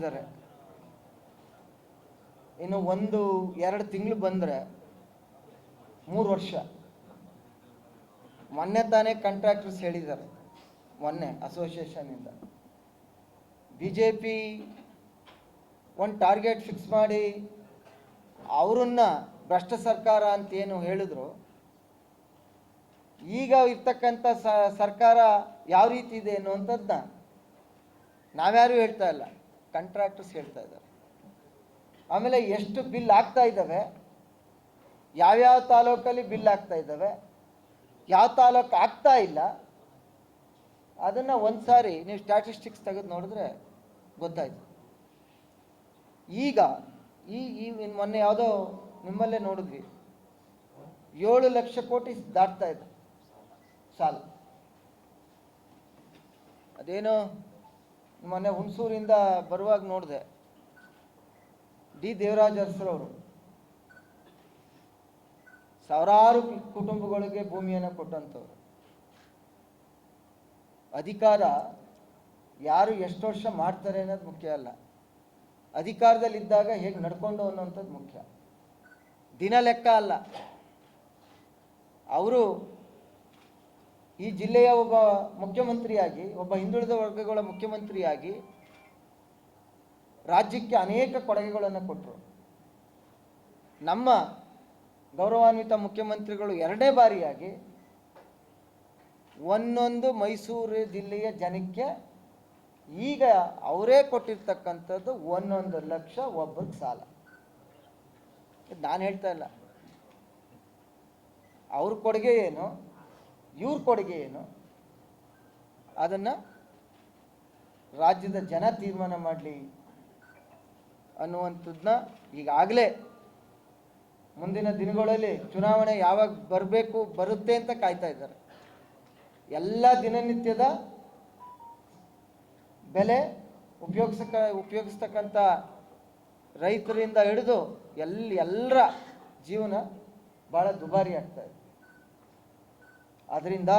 ಕೊಟ್ಟಿದ್ದಾರೆ. ಇನ್ನು 1-2 ತಿಂಗಳು ಬಂದರೆ 3 ವರ್ಷ. ಮೊನ್ನೆ ತಾನೇ ಕಾಂಟ್ರಾಕ್ಟರ್ಸ್ ಹೇಳಿದ್ದಾರೆ, ಮೊನ್ನೆ ಅಸೋಸಿಯೇಷನಿಂದ BJP ಒಂದು ಟಾರ್ಗೆಟ್ ಫಿಕ್ಸ್ ಮಾಡಿ ಅವರನ್ನ ಭ್ರಷ್ಟ ಸರ್ಕಾರ ಅಂತ ಏನು ಹೇಳಿದ್ರು, ಈಗ ಇರ್ತಕ್ಕಂಥ ಸರ್ಕಾರ ಯಾವ ರೀತಿ ಇದೆ ಅನ್ನುವಂಥದ್ದನ್ನ ನಾವ್ಯಾರು ಹೇಳ್ತಾ ಇಲ್ಲ, ಕಾಂಟ್ರಾಕ್ಟರ್ಸ್ ಹೇಳ್ತಾ ಇದ್ದಾರೆ. ಆಮೇಲೆ ಎಷ್ಟು ಬಿಲ್ ಆಗ್ತಾ ಇದ್ದಾವೆ, ಯಾವ್ಯಾವ ತಾಲೂಕಲ್ಲಿ ಬಿಲ್ ಆಗ್ತಾ ಇದ್ದಾವೆ, ಯಾವ ತಾಲೂಕು ಆಗ್ತಾ ಇಲ್ಲ, ಅದನ್ನು ಒಂದು ಸಾರಿ ನೀವು ಸ್ಟ್ಯಾಟಿಸ್ಟಿಕ್ಸ್ ತೆಗೆದು ನೋಡಿದ್ರೆ ಗೊತ್ತಾಯ್ತು. ಈಗ ಈ ಮೊನ್ನೆ ಯಾವುದೋ ನಿಮ್ಮಲ್ಲೇ ನೋಡಿದ್ವಿ, 7 ಲಕ್ಷ ಕೋಟಿ ದಾಟ್ತಾ ಇದೆ ಸಾಲ. ಅದೇನೋ ಮೊನ್ನೆ ಹುಣಸೂರಿಂದ ಬರುವಾಗ ನೋಡಿದೆ, ಡಿ ದೇವರಾಜ್ ಅರಸರವರು ಸಾವಿರಾರು ಕುಟುಂಬಗಳಿಗೆ ಭೂಮಿಯನ್ನು ಕೊಟ್ಟಂಥವ್ರು. ಅಧಿಕಾರ ಯಾರು ಎಷ್ಟು ವರ್ಷ ಮಾಡ್ತಾರೆ ಅನ್ನೋದು ಮುಖ್ಯ ಅಲ್ಲ, ಅಧಿಕಾರದಲ್ಲಿದ್ದಾಗ ಹೇಗೆ ನಡ್ಕೊಂಡು ಅನ್ನೋಂಥದ್ದು ಮುಖ್ಯ. ದಿನ ಲೆಕ್ಕ ಅಲ್ಲ. ಅವರು ಈ ಜಿಲ್ಲೆಯ ಒಬ್ಬ ಮುಖ್ಯಮಂತ್ರಿಯಾಗಿ, ಒಬ್ಬ ಹಿಂದುಳಿದ ವರ್ಗಗಳ ಮುಖ್ಯಮಂತ್ರಿಯಾಗಿ ರಾಜ್ಯಕ್ಕೆ ಅನೇಕ ಕೊಡುಗೆಗಳನ್ನು ಕೊಟ್ಟರು. ನಮ್ಮ ಗೌರವಾನ್ವಿತ ಮುಖ್ಯಮಂತ್ರಿಗಳು 2ನೇ ಬಾರಿಯಾಗಿ ಒಂದೊಂದು ಮೈಸೂರು ಜಿಲ್ಲೆಯ ಜನಕ್ಕೆ ಈಗ ಅವರೇ ಕೊಟ್ಟಿರ್ತಕ್ಕಂಥದ್ದು 1 ಲಕ್ಷ ಒಬ್ಬರಿಗೆ ಸಾಲ. ನಾನು ಹೇಳ್ತಾ ಇಲ್ಲ ಅವ್ರ ಕೊಡುಗೆ ಏನು, ಇವ್ರ ಕೊಡುಗೆ ಏನು, ಅದನ್ನು ರಾಜ್ಯದ ಜನ ತೀರ್ಮಾನ ಮಾಡಲಿ ಅನ್ನುವಂಥದ್ದನ್ನ ಈಗಾಗಲೇ ಮುಂದಿನ ದಿನಗಳಲ್ಲಿ ಚುನಾವಣೆ ಯಾವಾಗ ಬರುತ್ತೆ ಅಂತ ಕಾಯ್ತಾ ಇದ್ದಾರೆ. ಎಲ್ಲ ದಿನನಿತ್ಯದ ಬೆಲೆ ಉಪಯೋಗಿಸ್ತಕ್ಕಂಥ ರೈತರಿಂದ ಹಿಡಿದು ಎಲ್ಲರ ಜೀವನ ಭಾಳ ದುಬಾರಿ ಆಗ್ತಾ ಇದೆ. ಆದ್ದರಿಂದ